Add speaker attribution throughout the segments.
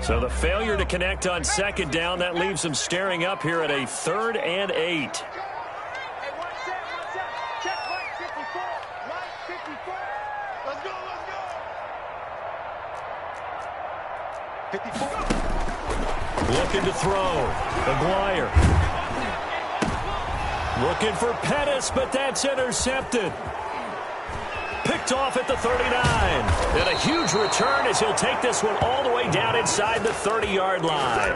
Speaker 1: So the failure to connect on second down, that leaves them staring up here at a 3rd and 8. Looking to throw. Maguire. Looking for Pettis, but that's intercepted. Picked off at the 39. And a huge return as he'll take this one all the way down inside the 30-yard line.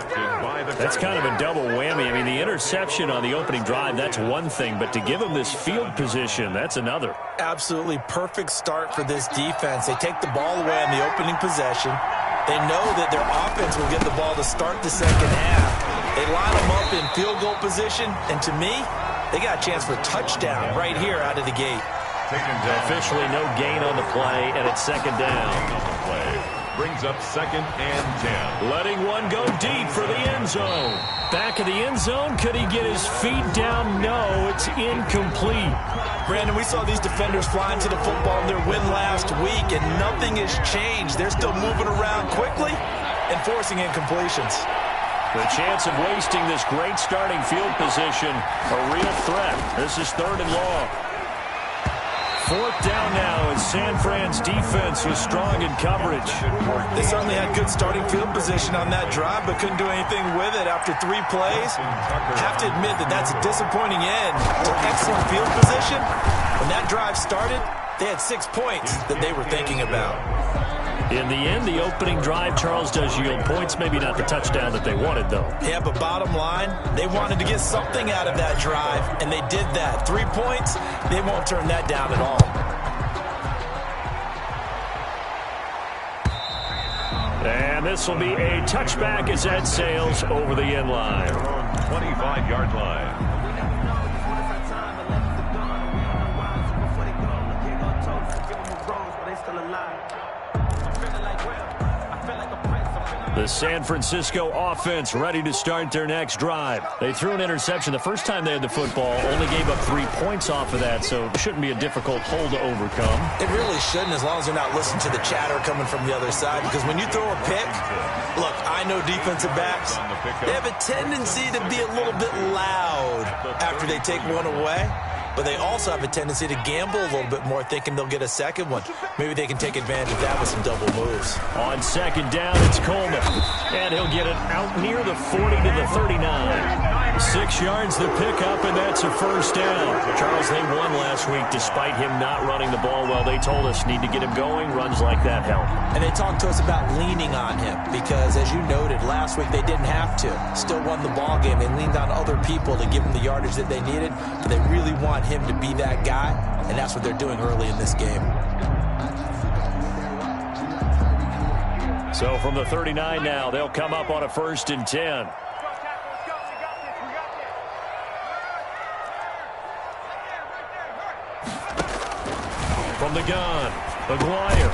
Speaker 1: That's kind of a double whammy. I mean, the interception on the opening drive, that's one thing, but to give him this field position, that's another.
Speaker 2: Absolutely perfect start for this defense. They take the ball away on the opening possession. They know that their offense will get the ball to start the second half. They line them up in field goal position, and to me, they got a chance for a touchdown right here out of the gate.
Speaker 1: Officially no gain on the play, and it's second down.
Speaker 3: Brings up 2nd and 10.
Speaker 1: Letting one go deep for the end zone. Back of the end zone, could he get his feet down? No, it's incomplete.
Speaker 2: Brandon, we saw these defenders flying to the football in their win last week, and nothing has changed. They're still moving around quickly and forcing incompletions.
Speaker 1: The chance of wasting this great starting field position, a real threat. This is 3rd and long. 4th down now as San Fran's defense was strong in coverage.
Speaker 2: They certainly had good starting field position on that drive, but couldn't do anything with it after 3 plays. Have to admit that that's a disappointing end to excellent field position. When that drive started, they had 6 points that they were thinking about.
Speaker 1: In the end, the opening drive, Charles, does yield points. Maybe not the touchdown that they wanted, though.
Speaker 2: Yeah, but bottom line, they wanted to get something out of that drive, and they did that. 3 points, they won't turn that down at all.
Speaker 1: And this will be a touchback as that sails over the end line.
Speaker 3: 25-yard line.
Speaker 1: The San Francisco offense ready to start their next drive. They threw an interception the first time they had the football, only gave up 3 points off of that, so it shouldn't be a difficult hole to overcome.
Speaker 2: It really shouldn't, as long as they're not listening to the chatter coming from the other side, because when you throw a pick, look, I know defensive backs, they have a tendency to be a little bit loud after they take one away. But they also have a tendency to gamble a little bit more, thinking they'll get a second one. Maybe they can take advantage of that with some double moves.
Speaker 1: On second down, it's Coleman. And he'll get it out near the 40 to the 39. 6 yards the pickup, and that's a first down. Charles, they won last week despite him not running the ball well. They told us need to get him going. Runs like that help.
Speaker 2: And they talked to us about leaning on him because, as you noted, last week they didn't have to. Still won the ball game. They leaned on other people to give them the yardage that they needed. But they really want him to be that guy, and that's what they're doing early in this game.
Speaker 1: So from the 39 now, they'll come up on a 1st and 10. From the gun, Maguire.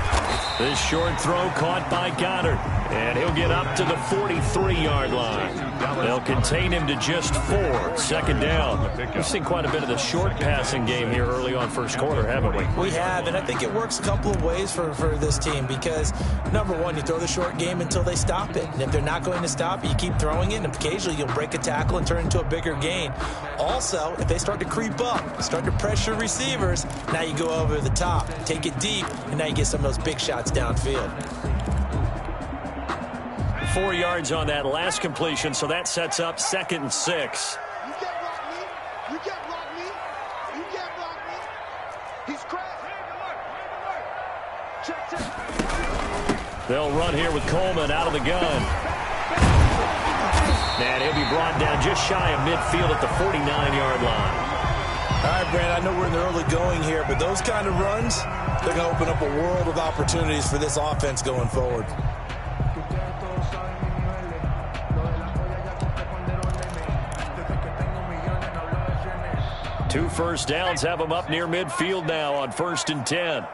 Speaker 1: This short throw caught by Goddard. And he'll get up to the 43-yard line. They'll contain him to just 4. 2nd down. We've seen quite a bit of the short passing game here early on first quarter, haven't we?
Speaker 2: We have, and I think it works a couple of ways for this team because, number one, you throw the short game until they stop it. And if they're not going to stop it, you keep throwing it, and occasionally you'll break a tackle and turn it into a bigger gain. Also, if they start to creep up, start to pressure receivers, now you go over the top, take it deep, and now you get some of those big shots downfield.
Speaker 1: 4 yards on that last completion, so that sets up 2nd and 6.
Speaker 4: You can't block me. You can't block me. You can't block me. He's crazy. Check.
Speaker 1: They'll run here with Coleman out of the gun. And he'll be brought down just shy of midfield at the 49-yard line.
Speaker 2: All right, Brand, I know we're in the early going here, but those kind of runs, they're going to open up a world of opportunities for this offense going forward.
Speaker 1: 2 first downs have them up near midfield now on 1st and 10.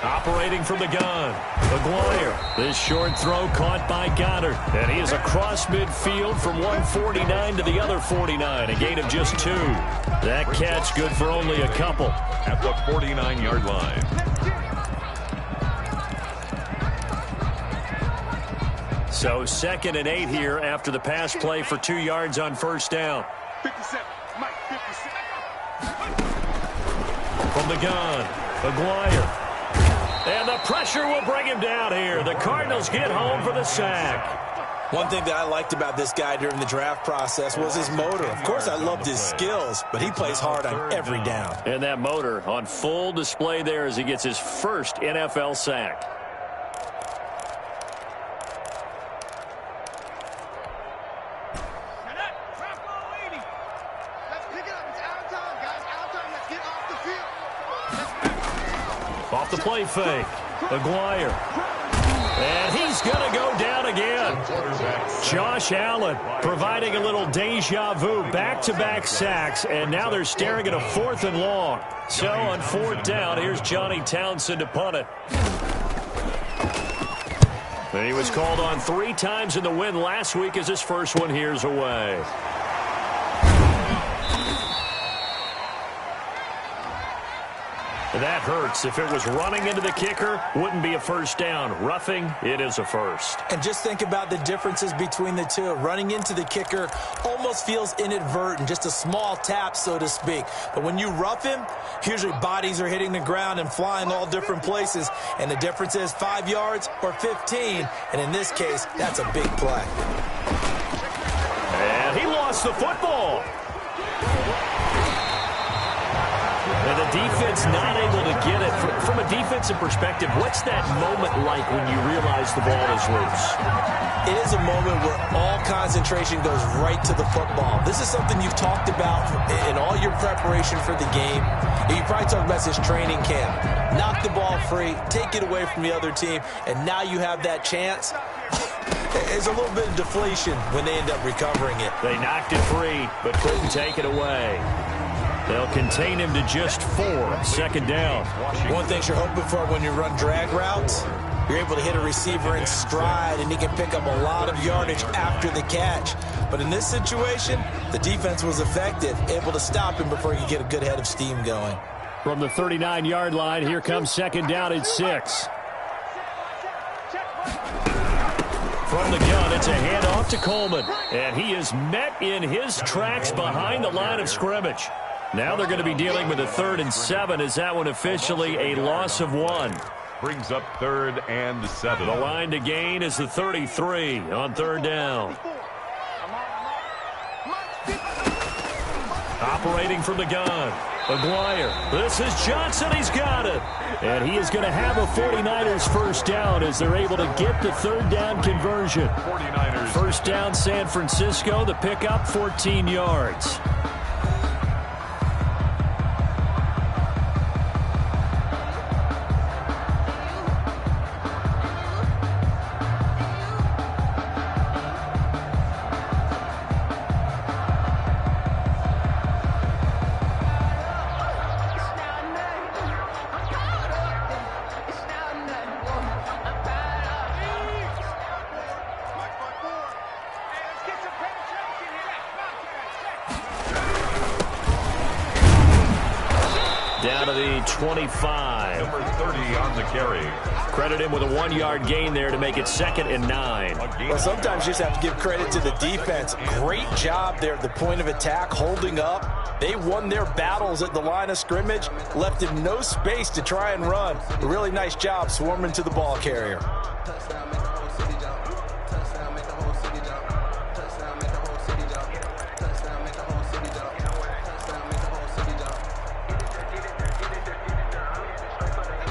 Speaker 1: Operating from the gun, Maguire. This short throw caught by Goddard. And he is across midfield from 149 to the other 49. A gain of just 2. That catch good for only a couple.
Speaker 3: At the 49-yard line.
Speaker 1: So 2nd and 8 here after the pass play for 2 yards on first down.
Speaker 4: 57. Mike, 57.
Speaker 1: From the gun, Aguirre. And the pressure will bring him down here. The Cardinals get home for the sack.
Speaker 2: One thing that I liked about this guy during the draft process was his motor. Of course, I loved his skills, but he plays hard on every down.
Speaker 1: And that motor on full display there as he gets his first NFL sack.
Speaker 4: Let's pick it up. It's out of time, guys. Out of time. Let's get off the field.
Speaker 1: Off the play fake. Aguirre. And he's going to go down again. Josh Allen providing a little deja vu. Back-to-back sacks, and now they're staring at a 4th and long. So on 4th down, here's Johnny Townsend to punt it. And he was called on 3 times in the win last week as his first one here's away. That hurts. If it was running into the kicker, wouldn't be a first down. Roughing, it is a first.
Speaker 2: And just think about the differences between the two. Running into the kicker almost feels inadvertent, just a small tap, so to speak. But when you rough him, usually bodies are hitting the ground and flying all different places. And the difference is 5 yards or 15. And in this case, that's a big play.
Speaker 1: And he lost the football. And the defense not able to get it. From a defensive perspective, what's that moment like when you realize the ball is loose?
Speaker 2: It is a moment where all concentration goes right to the football. This is something you've talked about in all your preparation for the game. You probably talked about this training camp. Knock the ball free, take it away from the other team, and now you have that chance. There's a little bit of deflation when they end up recovering it.
Speaker 1: They knocked it free, but couldn't take it away. They'll contain him to just 4. 2nd down.
Speaker 2: One thing you're hoping for when you run drag routes, you're able to hit a receiver in stride, and he can pick up a lot of yardage after the catch. But in this situation, the defense was effective, able to stop him before he could get a good head of steam going.
Speaker 1: From the 39-yard line, here comes 2nd down at 6. From the gun, it's a handoff to Coleman. And he is met in his tracks behind the line of scrimmage. Now they're going to be dealing with a 3rd and 7. Is that one officially a loss of 1?
Speaker 3: Brings up 3rd and 7.
Speaker 1: The line to gain is the 33 on 3rd down. Operating from the gun. Aguirre. This is Johnson. He's got it. And he is going to have a 49ers first down as they're able to get the 3rd down conversion.
Speaker 3: 49ers.
Speaker 1: First down San Francisco. The pickup 14 yards. Down to the 25.
Speaker 3: Number 30 on the carry.
Speaker 1: Credit him with a 1-yard gain there to make it 2nd and 9.
Speaker 2: Well, sometimes you just have to give credit to the defense. Great job there at the point of attack, holding up. They won their battles at the line of scrimmage, left him no space to try and run. A really nice job swarming to the ball carrier.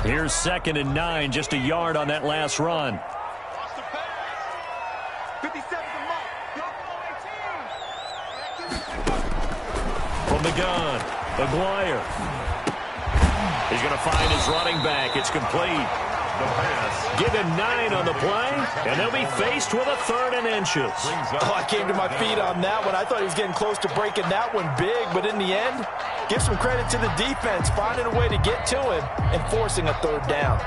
Speaker 1: Here's 2nd and 9, just a yard on that last run. From the gun, Aguirre. He's going to find his running back. It's complete.
Speaker 3: The pass.
Speaker 1: Give him 9 on the play, and they'll be faced with a 3rd and inches.
Speaker 2: Oh, I came to my feet on that one. I thought he was getting close to breaking that one big, but in the end, give some credit to the defense, finding a way to get to him and forcing a 3rd down.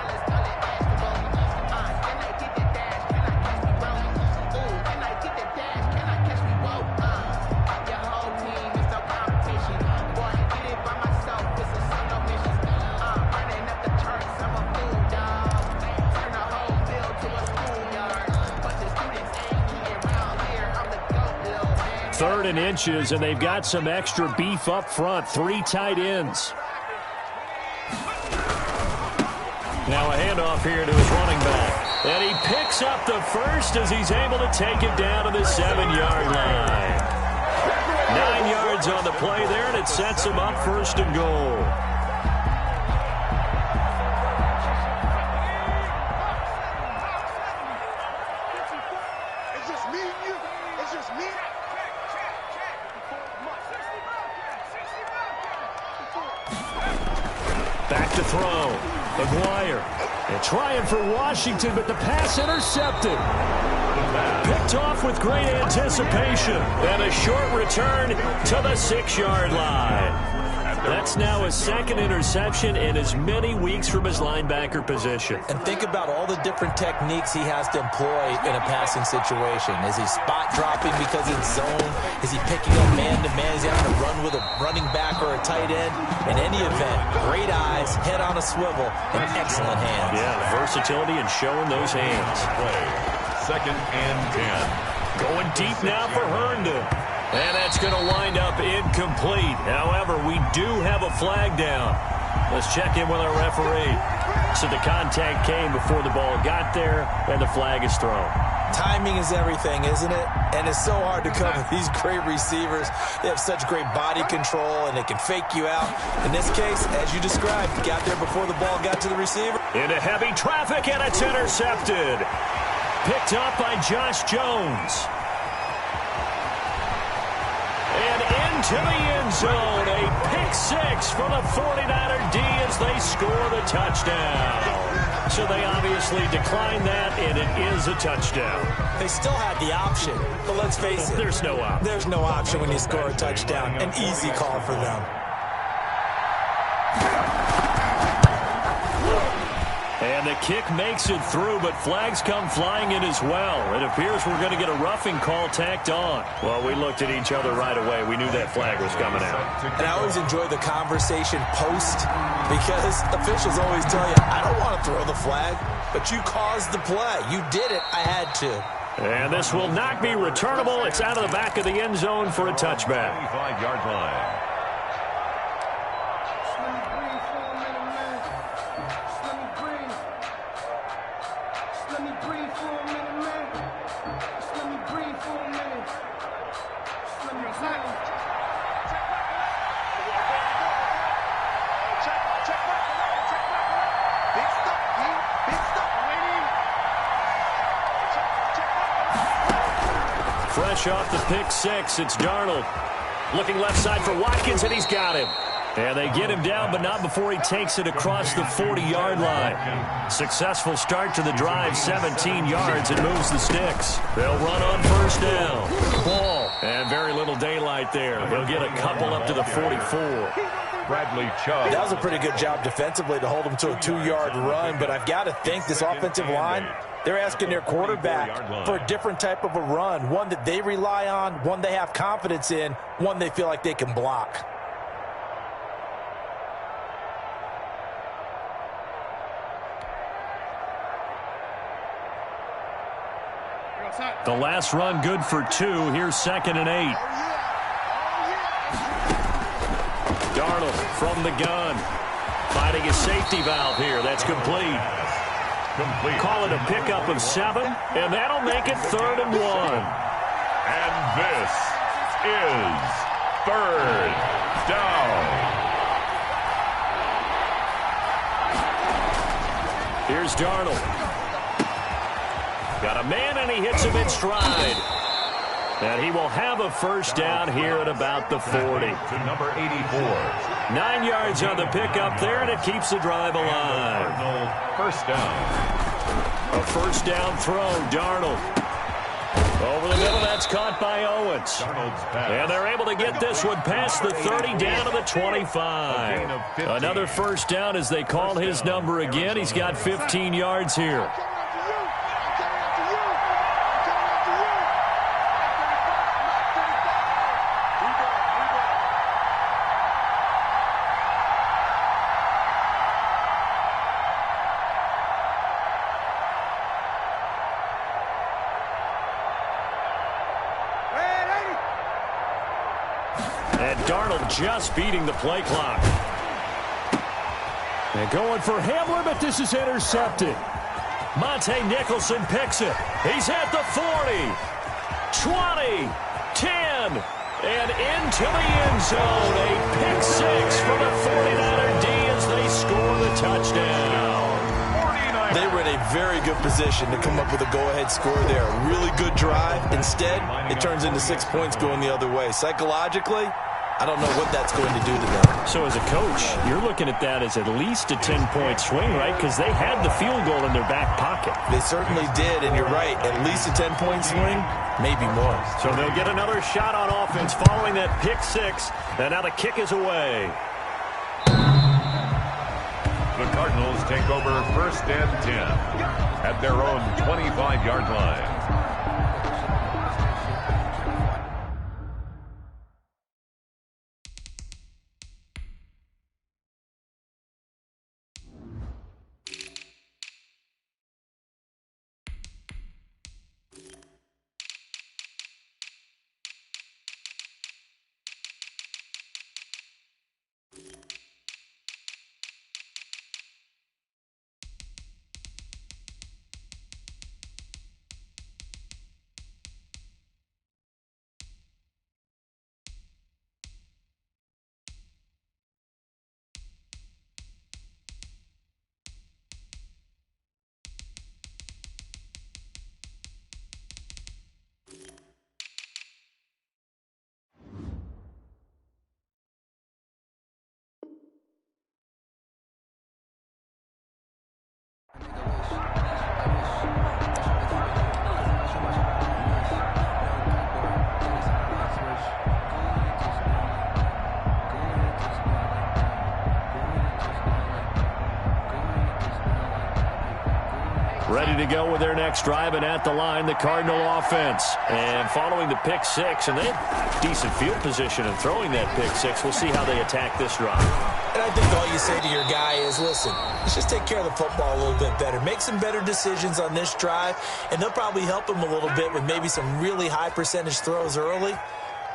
Speaker 1: 3rd and inches, and they've got some extra beef up front. 3 tight ends. Now a handoff here to his running back. And he picks up the first as he's able to take it down to the 7-yard line. 9 yards on the play there, and it sets him up 1st and goal. Back to throw. McGuire. And trying for Washington, but the pass intercepted. Picked off with great anticipation. And a short return to the 6-yard line. That's now his 2nd interception in as many weeks from his linebacker position.
Speaker 2: And think about all the different techniques he has to employ in a passing situation. Is he spot dropping because it's zone? Is he picking up man-to-man? Is he having to run with a running back or a tight end? In any event, great eyes, head on a swivel, and excellent hands.
Speaker 1: Yeah, versatility and showing those hands.
Speaker 3: Play. 2nd and 10.
Speaker 1: Going deep now for Herndon. And that's going to wind up incomplete. However, we do have a flag down. Let's check in with our referee. So the contact came before the ball got there, and the flag is thrown.
Speaker 2: Timing is everything, isn't it? And it's so hard to cover these great receivers. They have such great body control, and they can fake you out. In this case, as you described, got there before the ball got to the receiver.
Speaker 1: Into heavy traffic, and it's intercepted. Picked up by Josh Jones. And into the end zone, a pick 6 for the 49er D as they score the touchdown. So they obviously declined that, and it is a touchdown.
Speaker 2: They still had the option, but let's face it.
Speaker 1: There's no option.
Speaker 2: There's no option when you score a touchdown. An easy call for them.
Speaker 1: And the kick makes it through, but flags come flying in as well. It appears we're going to get a roughing call tacked on. Well, we looked at each other right away. We knew that flag was coming out.
Speaker 2: And I always enjoy the conversation post because officials always tell you, I don't want to throw the flag, but you caused the play. You did it. I had to.
Speaker 1: And this will not be returnable. It's out of the back of the end zone for a touchback.
Speaker 3: 25-yard line.
Speaker 1: Fresh off the pick 6, it's Darnold. Looking left side for Watkins, and he's got him. And they get him down, but not before he takes it across the 40-yard line. Successful start to the drive, 17 yards, and moves the sticks. They'll run on 1st down. Ball, and very little daylight there. He'll get a couple up to the 44.
Speaker 3: Bradley Chubb.
Speaker 2: That was a pretty good job defensively to hold him to a 2-yard run, but I've got to think this offensive line, they're asking their quarterback for a different type of a run, one that they rely on, one they have confidence in, one they feel like they can block.
Speaker 1: The last run good for 2. Here's 2nd and 8. Darnold from the gun. Finding his safety valve here. That's complete. Call it a pickup of 7, and that'll make it 3rd and 1.
Speaker 3: And this is 3rd down.
Speaker 1: Here's Darnold. Got a man, and he hits him in stride. And he will have a 1st down here at about the 40.
Speaker 3: To number 84.
Speaker 1: 9 yards on the pickup there, and it keeps the drive alive.
Speaker 3: 1st down.
Speaker 1: A 1st down throw, Darnold. Over the middle, that's caught by Owens. And they're able to get this one past the 30 down to the 25. Another 1st down as they call his number again. He's got 15 yards here. And Darnold just beating the play clock. And going for Hamler, but this is intercepted. Monte Nicholson picks it. He's at the 40, 20, 10, and into the end zone. A pick six for the 49er D as they score the touchdown.
Speaker 2: They were in a very good position to come up with a go-ahead score there. A really good drive. Instead, it turns into 6 points going the other way. Psychologically, I don't know what that's going to do to them.
Speaker 1: So as a coach, you're looking at that as at least a 10-point swing, right? Because they had the field goal in their back pocket.
Speaker 2: They certainly did, and you're right. At least a 10-point swing, maybe more.
Speaker 1: So they'll get another shot on offense following that pick six. And now the kick is away.
Speaker 3: The Cardinals take over 1st and 10 at their own 25-yard line.
Speaker 1: Ready to go with their next drive, and at the line, the Cardinal offense. And following the pick six, and they have decent field position in throwing that pick six. We'll see how they attack this drive.
Speaker 2: And I think all you say to your guy is, listen, let's just take care of the football a little bit better. Make some better decisions on this drive, and they'll probably help him a little bit with maybe some really high percentage throws early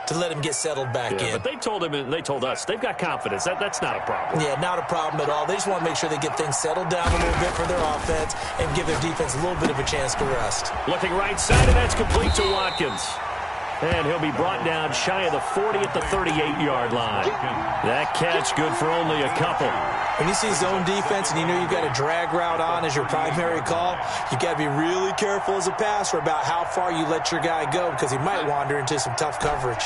Speaker 2: to let him get settled back in.
Speaker 1: But they told him, and they told us, they've got confidence. That's not a problem.
Speaker 2: Yeah, not a problem at all. They just want to make sure they get things settled down a little bit for their offense and give their defense a little bit of a chance to rest.
Speaker 1: Looking right side, and that's complete to Watkins. And he'll be brought down shy of the 40 at the 38-yard line. That catch good for only a couple.
Speaker 2: When you see zone defense and you know you've got a drag route on as your primary call, you've got to be really careful as a passer about how far you let your guy go because he might wander into some tough coverage.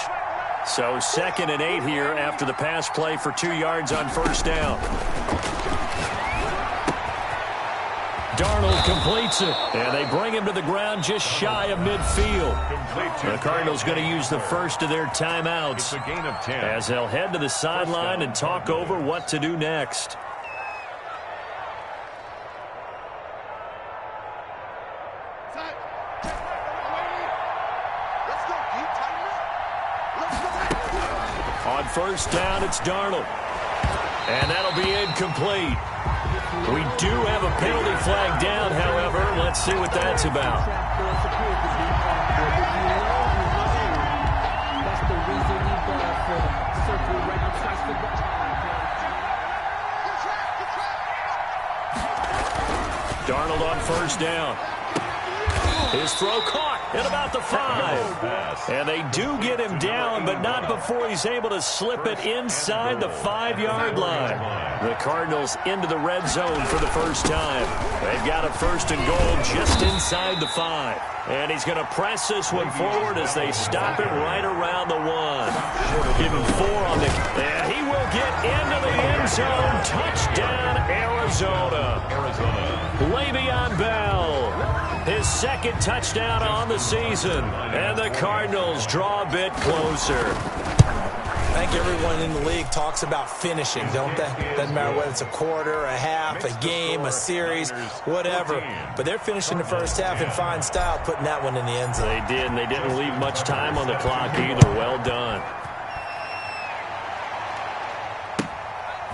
Speaker 1: So 2nd and 8 here after the pass play for 2 yards on first down. Darnold completes it, and they bring him to the ground just shy of midfield. The Cardinals going to use the first of their timeouts as they'll head to the sideline and talk over what to do next. On first down, it's Darnold. And that'll be incomplete. We do have a penalty flag down, however. Let's see what that's about. Darnold on first down. His throw caught at about the 5. And they do get him down, but not before he's able to slip it inside the 5-yard line. The Cardinals into the red zone for the first time. They've got a 1st and goal just inside the 5. And he's going to press this one forward as they stop it right around the 1. Give him 4 on the... And he will get into the end zone. Touchdown, Arizona. Le'Veon Bell. His 2nd touchdown on the season. And the Cardinals draw a bit closer.
Speaker 2: I think everyone in the league talks about finishing, don't they? Doesn't matter whether it's a quarter, a half, a game, a series, whatever. But they're finishing the first half in fine style, putting that one in the end zone.
Speaker 1: They did, and they didn't leave much time on the clock either. Well done.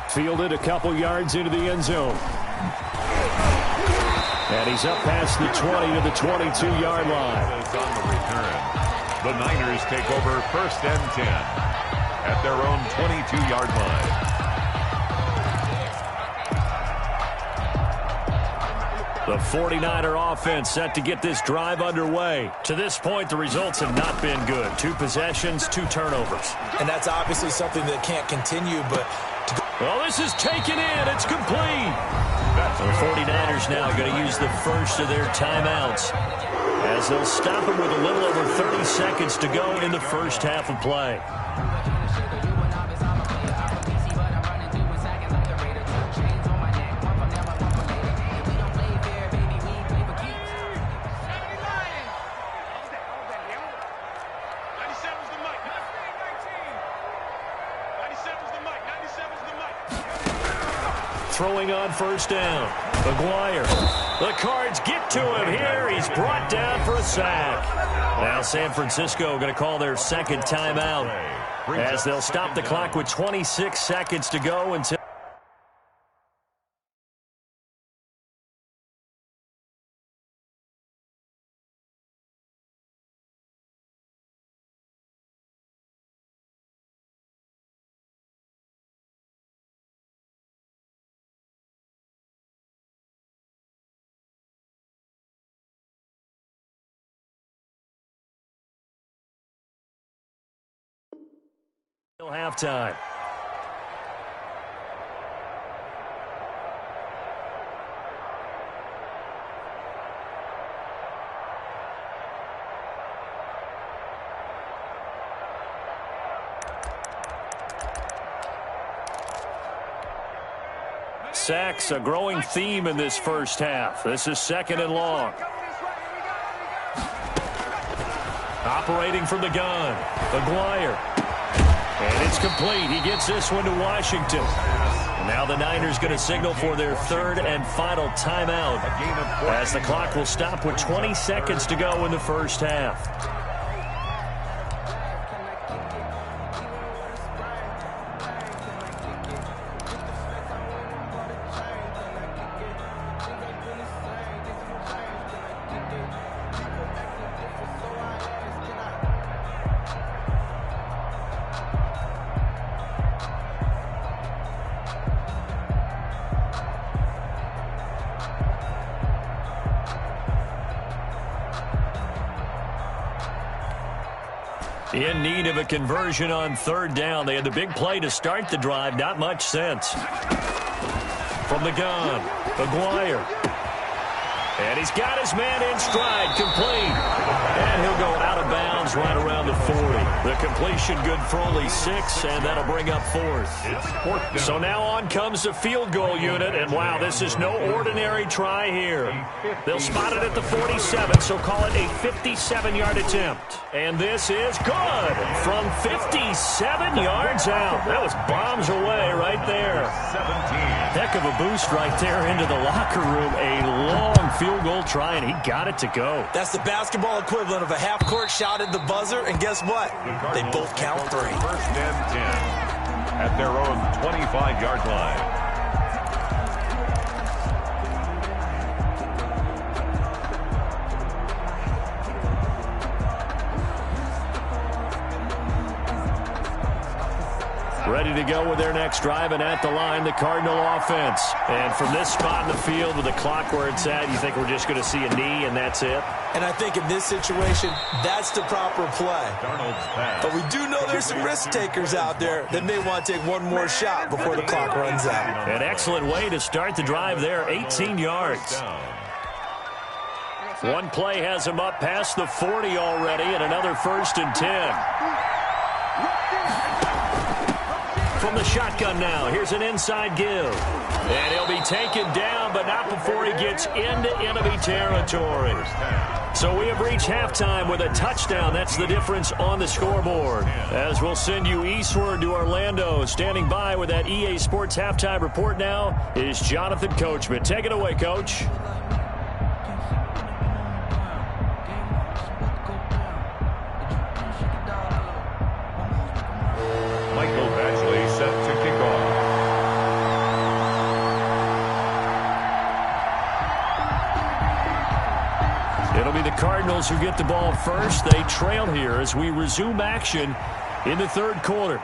Speaker 1: Fielded a couple yards into the end zone. And he's up past the 20 to the 22-yard line.
Speaker 3: On the return, the Niners take over 1st and 10. at their own 22-yard line.
Speaker 1: The 49er offense set to get this drive underway. To this point, the results have not been good. 2 possessions, 2 turnovers.
Speaker 2: And that's obviously something that can't continue, but...
Speaker 1: Well, this is taken in. It's complete. The 49ers now going to use the first of their timeouts as they'll stop them with a little over 30 seconds to go in the first half of play. Throwing on first down. McGuire. The Cards get to him here. He's brought down for a sack. Now San Francisco going to call their second timeout as they'll stop the clock with 26 seconds to go until... halftime. Sacks, a growing theme in this first half. This is 2nd and long. Operating from the gun, McGuire. And it's complete. He gets this one to Washington. And now the Niners going to signal for their 3rd and final timeout as the clock will stop with 20 seconds to go in the first half. In need of a conversion on 3rd down. They had the big play to start the drive. Not much sense. From the gun, McGuire. And he's got his man in stride, complete. And he'll go out of bounds right around the 40. The completion good for only 6, and that'll bring up 4th. So now on comes the field goal unit, and wow, this is no ordinary try here. They'll spot it at the 47, so call it a 57-yard attempt. And this is good from 57 yards out. That was bombs away right there. Heck of a boost right there into the locker room. A long field goal try, and he got it to go.
Speaker 2: That's the basketball equivalent of a half-court shot at the buzzer, and guess what? They both count 3.
Speaker 3: 1st and 10 at their own 25-yard line.
Speaker 1: Ready to go with their next drive, and at the line, the Cardinal offense. And from this spot in the field with the clock where it's at, you think we're just going to see a knee and that's it?
Speaker 2: And I think in this situation, that's the proper play. But we do know there's some risk takers out there that may want to take one more shot before the clock runs out.
Speaker 1: An excellent way to start the drive there, 18 yards. One play has him up past the 40 already, and another 1st and 10. From the shotgun now, here's an inside give. And he'll be taken down, but not before he gets into enemy territory. So we have reached halftime with a touchdown. That's the difference on the scoreboard. As we'll send you eastward to Orlando. Standing by with that EA Sports halftime report now is Jonathan Coachman. Take it away, Coach. It'll be the Cardinals who get the ball first. They trail here as we resume action in the third quarter.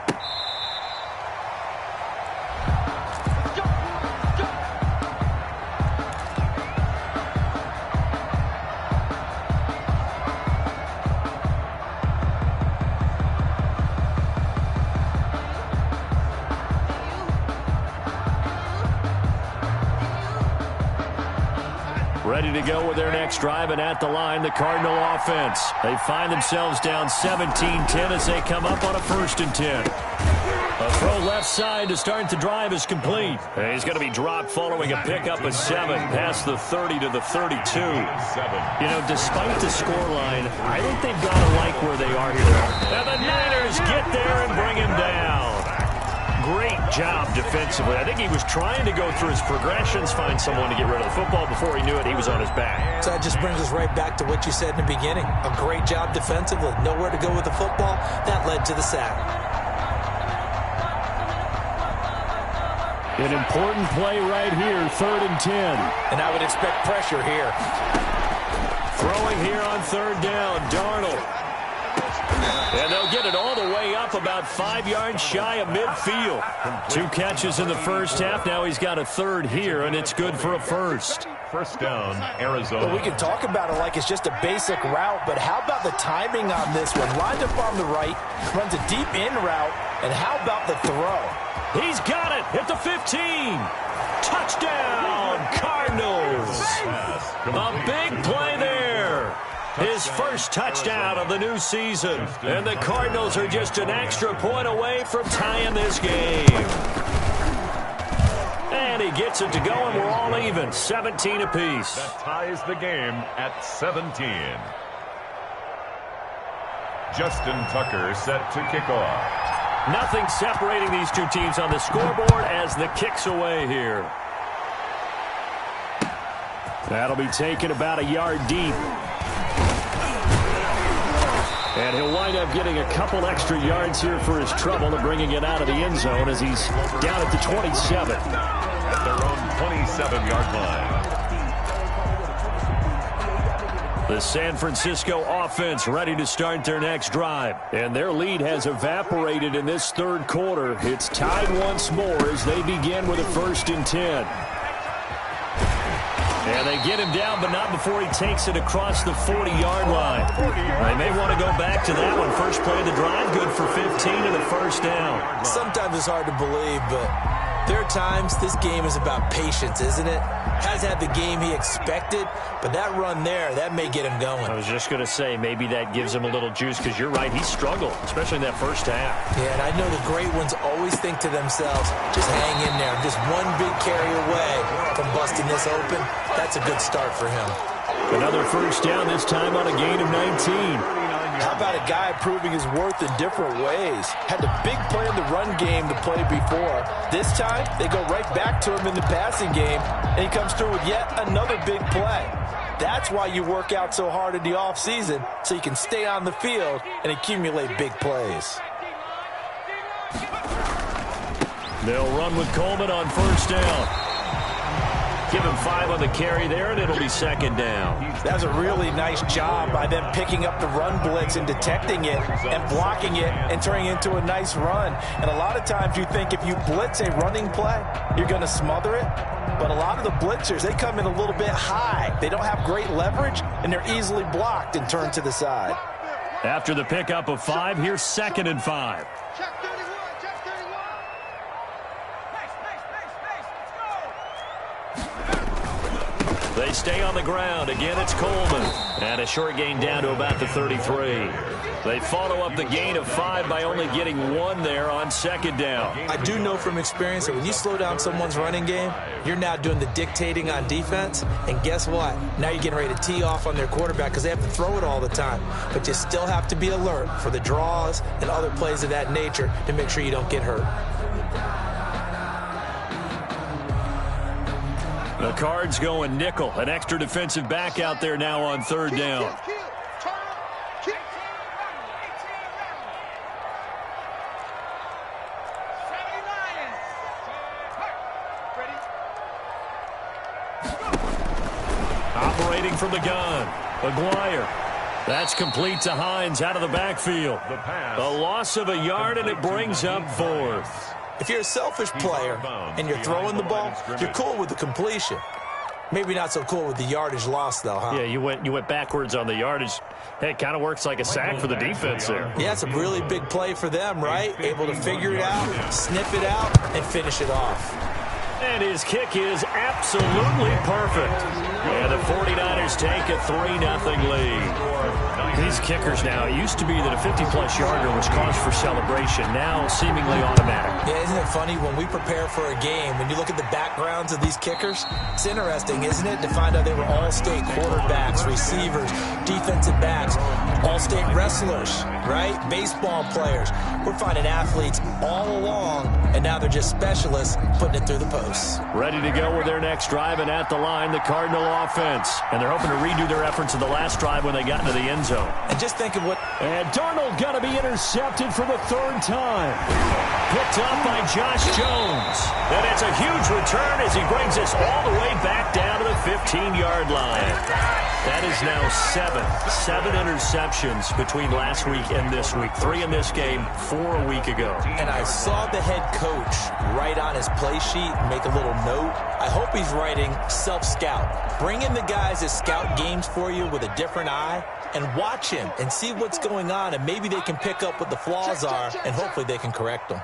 Speaker 1: Ready to go with their next drive, and at the line, the Cardinal offense. They find themselves down 17-10 as they come up on a 1st and 10. A throw left side to start the drive is complete. And he's going to be dropped following a pickup of 7 past the 30 to the 32. You know, despite the scoreline, I think they've got to like where they are here. And the Niners get there and bring him down. Great job defensively. I think he was trying to go through his progressions, find someone to get rid of the football. Before he knew it, he was on his back.
Speaker 2: So that just brings us right back to what you said in the beginning. A great job defensively. Nowhere to go with the football. That led to the sack.
Speaker 1: An important play right here, 3rd and 10.
Speaker 2: And I would expect pressure here.
Speaker 1: Throwing here on 3rd down, Darnold. And they'll get it all the way up about 5 yards shy of midfield. 2 catches in the first half. Now he's got a 3rd here, and it's good for a 1st.
Speaker 3: 1st down, Arizona.
Speaker 5: Well, we can talk about it like it's just a basic route, but how about the timing on this one? Lined up on the right, runs a deep in route, and how about the throw?
Speaker 1: He's got it at the 15. Touchdown, Cardinals. A big play there. His first touchdown of the new season. And the Cardinals are just an extra point away from tying this game. And he gets it to go, and we're all even, 17 apiece.
Speaker 3: That ties the game at 17. Justin Tucker set to kick off.
Speaker 1: Nothing separating these two teams on the scoreboard as the kick's away here. That'll be taken about a yard deep. And he'll wind up getting a couple extra yards here for his trouble and bringing it out of the end zone as he's down at the 27.
Speaker 3: At their own 27-yard line.
Speaker 1: The San Francisco offense ready to start their next drive. And their lead has evaporated in this 3rd quarter. It's tied once more as they begin with a 1st and 10. And they get him down, but not before he takes it across the 40-yard line. They may want to go back to that one. First play of the drive, good for 15 and a 1st down.
Speaker 2: Sometimes it's hard to believe, but there are times this game is about patience, isn't it? Has had the game he expected, but that run there, that may get him going.
Speaker 1: I was just going to say, maybe that gives him a little juice, because you're right, he struggled, especially in that first half.
Speaker 2: Yeah, and I know the great ones always think to themselves, just hang in there. Just one big carry away from busting this open. That's a good start for him.
Speaker 1: Another 1st down, this time on a gain of 19.
Speaker 5: How about a guy proving his worth in different ways? Had the big play in the run game to play before. This time, they go right back to him in the passing game, and he comes through with yet another big play. That's why you work out so hard in the offseason, so you can stay on the field and accumulate big plays.
Speaker 1: They'll run with Coleman on 1st down. Give him 5 on the carry there, and it'll be 2nd down.
Speaker 5: That was a really nice job by them picking up the run blitz and detecting it and blocking it and turning it into a nice run. And a lot of times you think if you blitz a running play, you're going to smother it. But a lot of the blitzers, they come in a little bit high. They don't have great leverage, and they're easily blocked and turned to the side.
Speaker 1: After the pickup of 5, here's 2nd and 5.
Speaker 4: Check 31, check 31.
Speaker 1: They stay on the ground. Again, it's Coleman. And a short gain down to about the 33. They follow up the gain of 5 by only getting 1 there on 2nd down.
Speaker 2: I do know from experience that when you slow down someone's running game, you're now doing the dictating on defense. And guess what? Now you're getting ready to tee off on their quarterback because they have to throw it all the time. But you still have to be alert for the draws and other plays of that nature to make sure you don't get hurt.
Speaker 1: The Cards going nickel. An extra defensive back out there now on 3rd down. Operating from the gun, Maguire. That's complete to Hines out of the backfield. A loss of a yard, and it brings up 4th.
Speaker 2: If you're a selfish player and you're throwing the ball, you're cool with the completion. Maybe not so cool with the yardage loss, though, huh?
Speaker 1: Yeah, you went backwards on the yardage. Hey, it kind of works like a sack for the defense there.
Speaker 2: Yeah, it's a really big play for them, right? Able to figure it out, sniff it out, and finish it off.
Speaker 1: And his kick is absolutely perfect. And the 49ers take a 3-0 lead. These kickers now, it used to be that a 50-plus yarder was cause for celebration. Now, seemingly automatic.
Speaker 2: Yeah, isn't it funny? When we prepare for a game, when you look at the backgrounds of these kickers, it's interesting, isn't it, to find out they were all-state quarterbacks, receivers, defensive backs, all-state wrestlers, right? Baseball players. We're finding athletes all along, and now they're just specialists putting it through the posts.
Speaker 1: Ready to go with their next drive, and at the line, the Cardinal offense. And they're hoping to redo their efforts in the last drive when they got into the end zone.
Speaker 2: And just think of what...
Speaker 1: And Darnold going to be intercepted for the 3rd time. Picked up by Josh Jones. And it's a huge return as he brings us all the way back down to the 15-yard line. That is now 7 interceptions between last week and this week. 3 in this game, 4 a week ago.
Speaker 2: And I saw the head coach write on his play sheet and make a little note. I hope he's writing self-scout. Bring in the guys that scout games for you with a different eye and watch him and see what's going on, and maybe they can pick up what the flaws are, and hopefully they can correct them.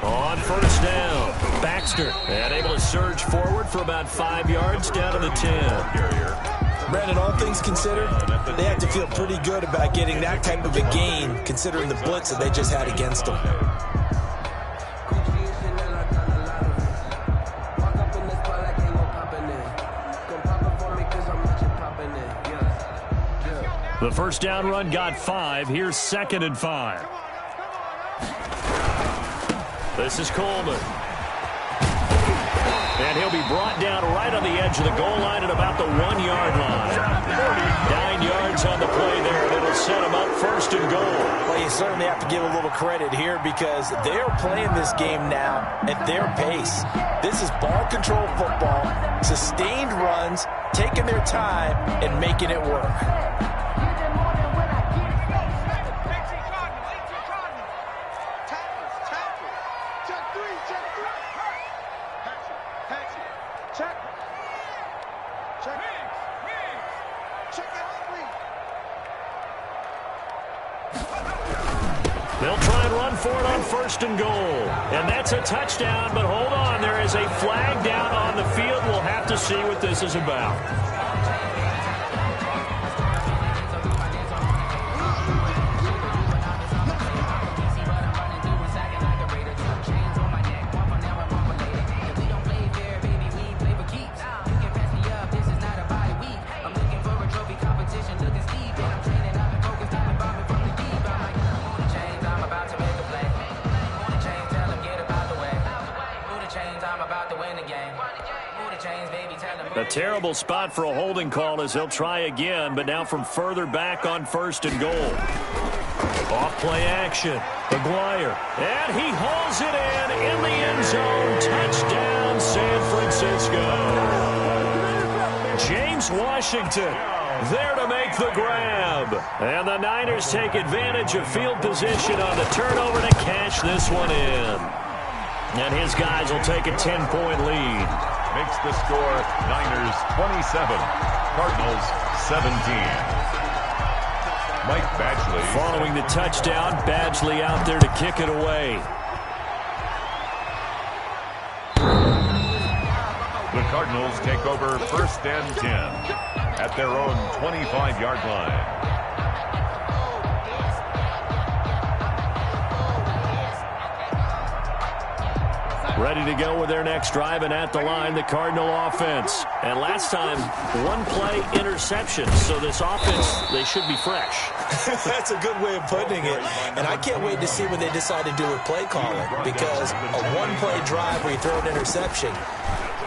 Speaker 1: On 1st down, Baxter, and able to surge forward for about 5 yards down to the 10.
Speaker 2: Brandon, all things considered, they have to feel pretty good about getting that type of a gain, considering the blitz that they just had against them.
Speaker 1: The 1st down run got 5. Here's 2nd and 5. This is Coleman. And he'll be brought down right on the edge of the goal line at about the 1-yard line. 9 yards on the play there, and it'll set him up 1st and goal.
Speaker 5: Well, you certainly have to give a little credit here because they're playing this game now at their pace. This is ball control football, sustained runs, taking their time, and making it work.
Speaker 1: They'll try and run for it on 1st and goal. And that's a touchdown, but hold on. There is a flag down on the field. We'll have to see what this is about. A terrible spot for a holding call as they'll try again, but now from further back on 1st and goal. Off-play action. McGuire. And he hauls it in the end zone. Touchdown, San Francisco. James Washington there to make the grab. And the Niners take advantage of field position on the turnover to cash this one in. And his guys will take a 10-point lead.
Speaker 3: Makes the score Niners 27, Cardinals 17. Mike Badgley.
Speaker 1: Following the touchdown, Badgley out there to kick it away.
Speaker 3: The Cardinals take over 1st and 10 at their own 25-yard line.
Speaker 1: Ready to go with their next drive, and at the line, the Cardinal offense. And last time, 1-play interception. So this offense, they should be fresh.
Speaker 2: That's a good way of putting it. And I can't wait to see what they decide to do with play calling, because a 1-play drive where you throw an interception,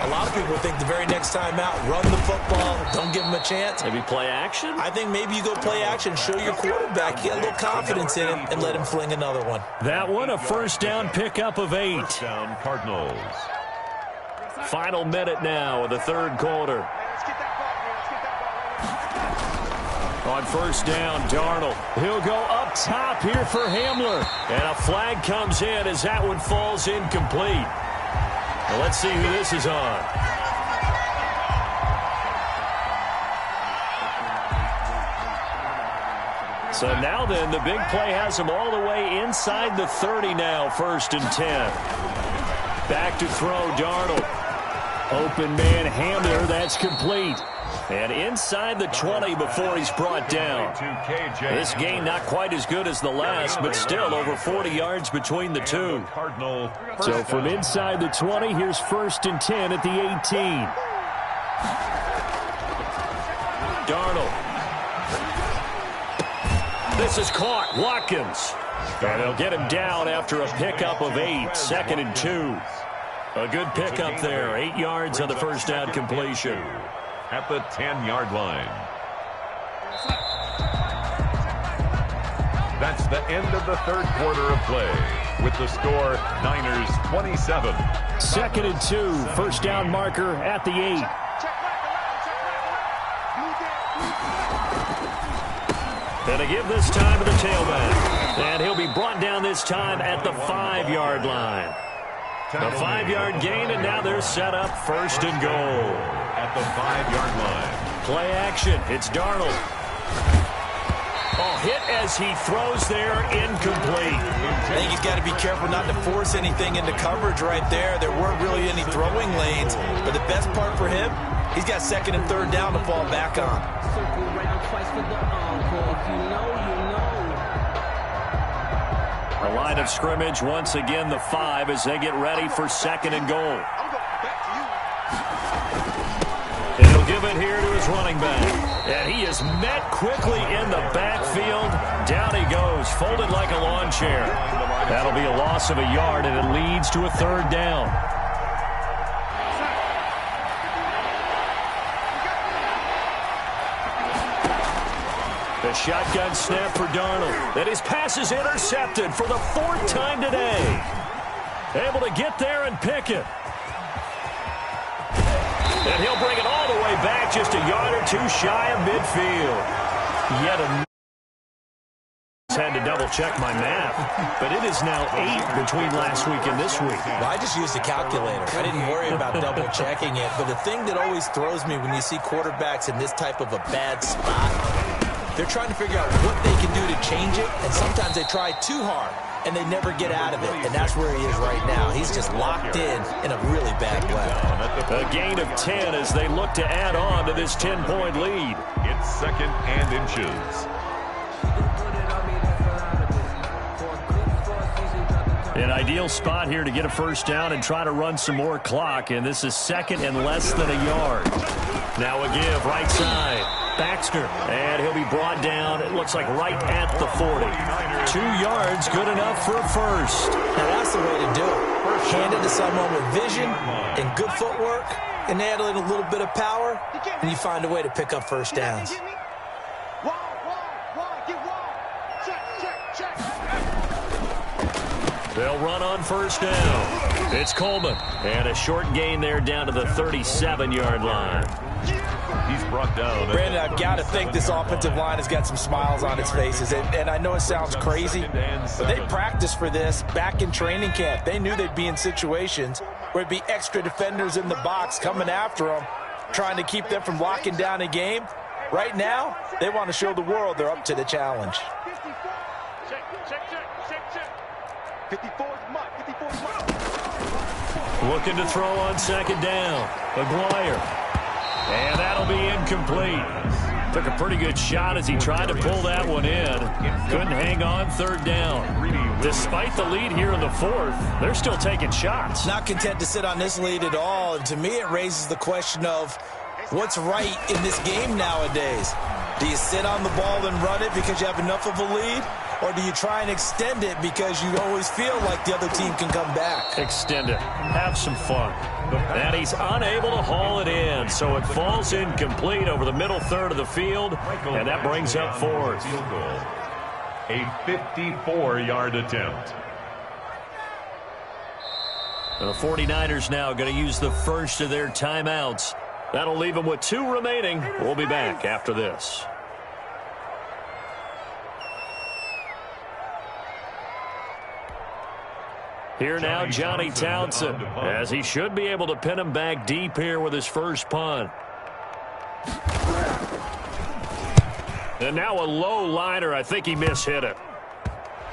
Speaker 2: a lot of people think the very next time out, run the football, don't give them a chance.
Speaker 1: Maybe play action?
Speaker 2: I think maybe you go play action, show your quarterback, get a little confidence in him, and let him fling another one.
Speaker 1: That one, a 1st down pickup of 8.
Speaker 3: 1st down, Cardinals.
Speaker 1: Final minute now of the third quarter. On first down, Darnold. He'll go up top here for Hamler. And a flag comes in as that one falls incomplete. Well, let's see who this is on. So now then, the big play has him all the way inside the 30 now, 1st and 10. Back to throw, Darnold. Open man, Hamler, that's complete. And inside the 20 before he's brought down. This game not quite as good as the last, but still over 40 yards between the two. So from inside the 20, here's 1st and 10 at the 18. Darnold. This is caught. Watkins. And they'll get him down after a pickup of 8. 2nd and 2. A good pickup there. 8 yards on the first down completion.
Speaker 3: At the 10-yard line. That's the end of the third quarter of play. With the score, Niners 27.
Speaker 1: 2nd and 2. First down marker at the 8. And to give this time to the tailback. And he'll be brought down this time at the 5-yard line. A 5-yard gain, and now they're set up 1st and goal.
Speaker 3: At the 5-yard line.
Speaker 1: Play action. It's Darnold. Oh, hit as he throws there, incomplete.
Speaker 2: I think he's got to be careful not to force anything into coverage right there. There weren't really any throwing lanes, but the best part for him, he's got 2nd and 3rd down to fall back on.
Speaker 1: The line of scrimmage, once again, the 5 as they get ready for 2nd and goal. And he'll give it here to his running back. And he is met quickly in the backfield. Down he goes, folded like a lawn chair. That'll be a loss of a yard, and it leads to a 3rd down. The shotgun snap for Darnold. And his pass is intercepted for the 4th time today. Able to get there and pick it. And he'll bring it all the way back, just a yard or 2 shy of midfield. Yet another. Had to double-check my math, but it is now 8 between last week and this week.
Speaker 2: Well, I just used a calculator. I didn't worry about double-checking it, but the thing that always throws me when you see quarterbacks in this type of a bad spot, they're trying to figure out what they can do to change it, and sometimes they try too hard, and they never get out of it, and that's where he is right now. He's just locked in a really bad way.
Speaker 1: A gain of 10 as they look to add on to this 10-point lead.
Speaker 3: It's 2nd and inches.
Speaker 1: An ideal spot here to get a 1st down and try to run some more clock, and this is 2nd and less than a yard. Now a give, right side. Baxter, and he'll be brought down, it looks like right at the 40. 2 yards, good enough for a 1st.
Speaker 2: Now that's the way to do it. Hand it to someone with vision and good footwork, and add a little bit of power, and you find a way to pick up 1st downs.
Speaker 1: They'll run on 1st down. It's Coleman, and a short gain there down to the 37-yard line.
Speaker 3: He's brought down.
Speaker 5: Brandon, I've got to think this offensive line has got some smiles on its faces. And I know it sounds crazy, but they practiced for this back in training camp. They knew they'd be in situations where it'd be extra defenders in the box coming after them, trying to keep them from locking down a game. Right now, they want to show the world they're up to the challenge.
Speaker 4: 54's mark. 54's mark.
Speaker 1: Looking to throw on 2nd down. McGuire. And that'll be incomplete. Took a pretty good shot as he tried to pull that one in. Couldn't hang on 3rd down. Despite the lead here in the 4th, they're still taking shots.
Speaker 2: Not content to sit on this lead at all. And to me, it raises the question of what's right in this game nowadays. Do you sit on the ball and run it because you have enough of a lead? Or do you try and extend it because you always feel like the other team can come back?
Speaker 1: Extend it. Have some fun. And he's unable to haul it in, so it falls incomplete over the middle 3rd of the field, and that brings up 4th.
Speaker 3: A 54-yard attempt.
Speaker 1: The 49ers now going to use the first of their timeouts. That'll leave them with 2 remaining. We'll be back after this. Here now, Johnny Townsend, as he should be able to pin him back deep here with his first punt. And now a low liner. I think he mishit it.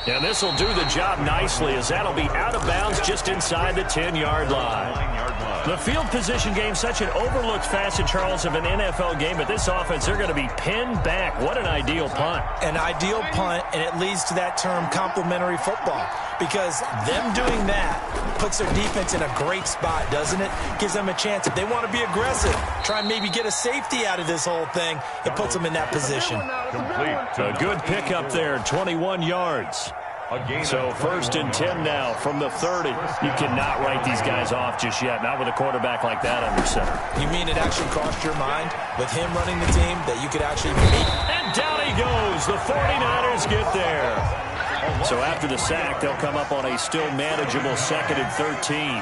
Speaker 1: And this will do the job nicely, as that'll be out of bounds just inside the 10-yard line. The field position game, such an overlooked facet, Charles, of an NFL game, but this offense, they're going to be pinned back. What an ideal punt.
Speaker 2: An ideal punt, and it leads to that term complementary football, because them doing that puts their defense in a great spot, doesn't it? Gives them a chance. If they want to be aggressive, try and maybe get a safety out of this whole thing, it puts them in that position.
Speaker 1: A good pickup there, 21 yards. So 1st and 10 now from the 30. You cannot write these guys off just yet, not with a quarterback like that under center.
Speaker 2: You mean it actually crossed your mind with him running the team that you could actually beat?
Speaker 1: And down he goes. The 49ers get there. So after the sack, they'll come up on a still manageable 2nd and 13.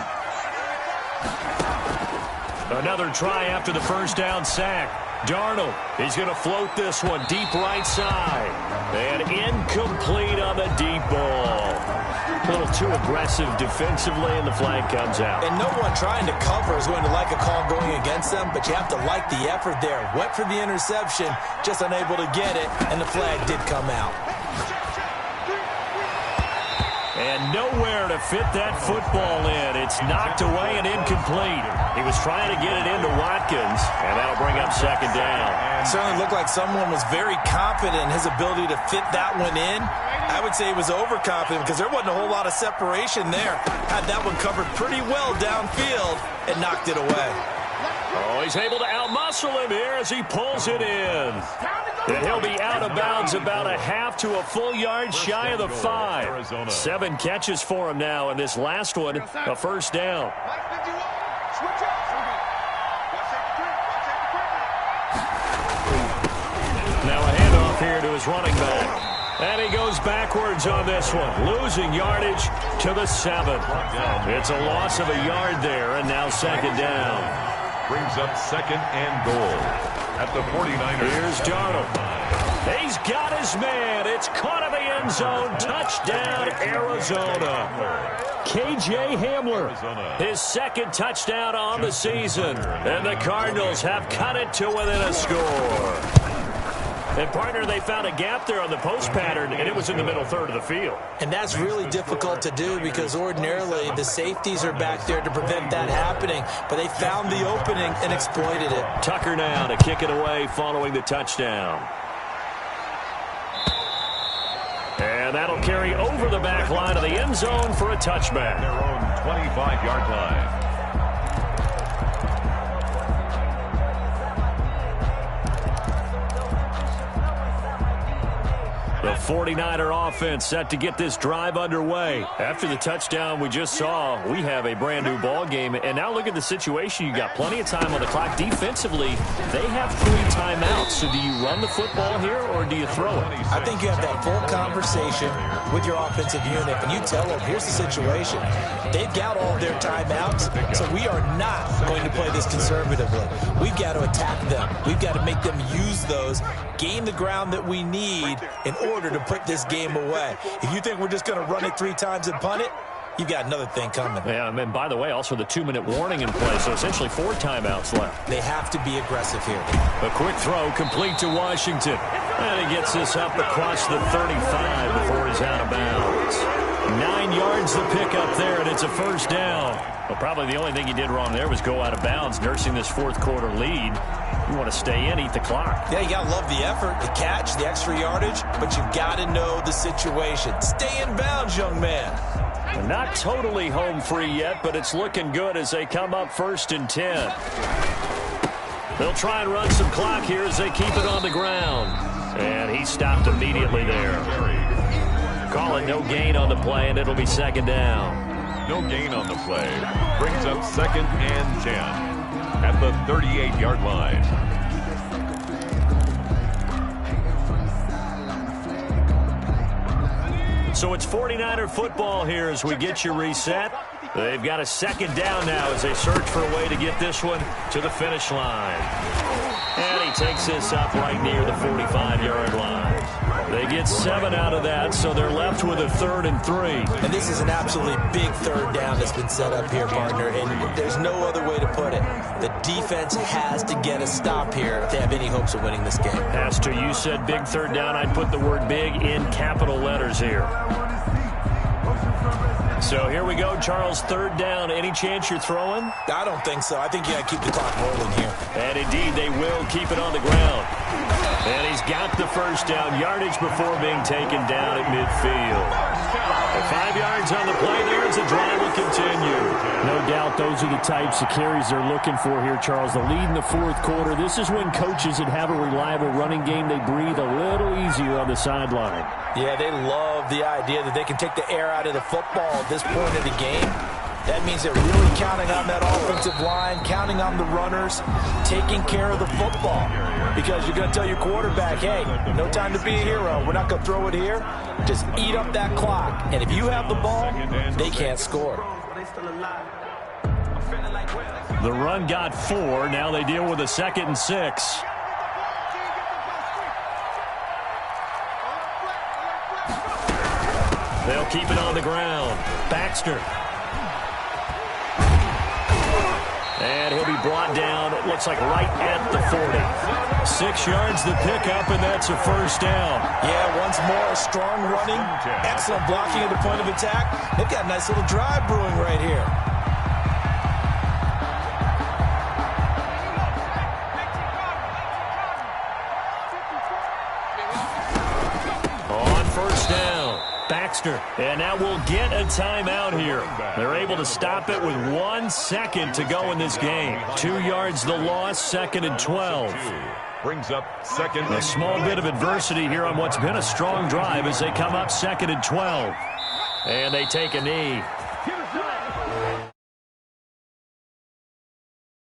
Speaker 1: Another try after the first down sack. Darnold, he's going to float this one deep right side. And incomplete on the deep ball. A little too aggressive defensively, and the flag comes out.
Speaker 2: And no one trying to cover is going to like a call going against them, but you have to like the effort there. Went for the interception, just unable to get it, and the flag did come out.
Speaker 1: And nowhere to fit that football in. It's knocked away and incomplete. He was trying to get it into Watkins, and that'll bring up 2nd down.
Speaker 2: It certainly looked like someone was very confident in his ability to fit that one in. I would say he was overconfident because there wasn't a whole lot of separation there. Had that one covered pretty well downfield and knocked it away.
Speaker 1: Oh, he's able to outmuscle him here as he pulls it in. And he'll be out of bounds about a half to a full yard shy of the 5. 7 catches for him now, and this last one, a first down. Now a handoff here to his running back. And he goes backwards on this one, losing yardage to the 7. It's a loss of a yard there, and now 2nd down.
Speaker 3: Brings up 2nd and goal at the 49ers.
Speaker 1: Here's Darnold. He's got his man. It's caught in the end zone. Touchdown, Arizona. K.J. Hamler, his 2nd touchdown on the season. And the Cardinals have cut it to within a score. And, partner, they found a gap there on the post pattern, and it was in the middle third of the field.
Speaker 2: And that's really difficult to do because ordinarily the safeties are back there to prevent that happening. But they found the opening and exploited it.
Speaker 1: Tucker now to kick it away following the touchdown. And that'll carry over the back line of the end zone for a touchback.
Speaker 3: Their own 25-yard line.
Speaker 1: The 49er offense set to get this drive underway. After the touchdown we just saw, we have a brand-new ball game. And now look at the situation. You got plenty of time on the clock. Defensively, they have 3 timeouts. So do you run the football here or do you throw it?
Speaker 2: I think you have that full conversation with your offensive unit, and you tell them, here's the situation. They've got all their timeouts, so we are not going to play this conservatively. We've got to attack them. We've got to make them use those, gain the ground that we need in order to put this game away. If you think we're just going to run it 3 times and punt it, you've got another thing coming.
Speaker 1: Yeah, and by the way, also the 2-minute warning in play, so essentially 4 timeouts left.
Speaker 2: They have to be aggressive here.
Speaker 1: A quick throw complete to Washington. And he gets this up across the 35 before he's out of bounds. 9 yards the pickup there, and it's a first down. Well, probably the only thing he did wrong there was go out of bounds, nursing this 4th quarter lead. You want to stay in, eat the clock.
Speaker 2: Yeah, you got to love the effort, the catch, the extra yardage, but you've got to know the situation. Stay in bounds, young man.
Speaker 1: Not totally home free yet, but it's looking good as they come up 1st and 10. They'll try and run some clock here as they keep it on the ground. And he stopped immediately there. Call it no gain on the play, and it'll be 2nd down.
Speaker 3: No gain on the play. Brings up 2nd and 10 at the 38-yard line.
Speaker 1: So it's 49er football here as we get you reset. They've got a second down now as they search for a way to get this one to the finish line. And he takes this up right near the 45-yard line. They get 7 out of that, so they're left with a 3rd and 3.
Speaker 2: And this is an absolutely big third down that's been set up here, partner, and there's no other way to put it. The defense has to get a stop here if they have any hopes of winning this game.
Speaker 1: Pastor, you said big third down. I'd put the word big in capital letters here. So here we go, Charles, 3rd down. Any chance you're throwing?
Speaker 2: I don't think so. I think you got to keep the clock rolling here.
Speaker 1: And indeed, they will keep it on the ground. And he's got the first down, yardage before being taken down at midfield. 5 yards on the play there as the drive will continue.
Speaker 6: No doubt those are the types of carries they're looking for here, Charles. The lead in the 4th quarter. This is when coaches that have a reliable running game, they breathe a little easier on the sideline.
Speaker 5: Yeah, they love the idea that they can take the air out of the football at this point of the game. That means they're really counting on that offensive line, counting on the runners, taking care of the football. Because you're going to tell your quarterback, hey, no time to be a hero. We're not going to throw it here. Just eat up that clock. And if you have the ball, they can't score.
Speaker 1: The run got 4. Now they deal with a 2nd and 6. They'll keep it on the ground. Baxter. And he'll be brought down, it looks like right at the 40. 6 yards the pickup, and that's a first down.
Speaker 2: Yeah, once more, strong running, excellent blocking at the point of attack. They've got a nice little drive brewing right here.
Speaker 1: On first down, Baxter. And now we'll get a timeout here. They're able to stop it with 1 second to go in this game. 2 yards the loss, 2nd and 12.
Speaker 3: Brings up 2nd.
Speaker 1: A small bit of adversity here on what's been a strong drive as they come up 2nd and 12. And they take a knee.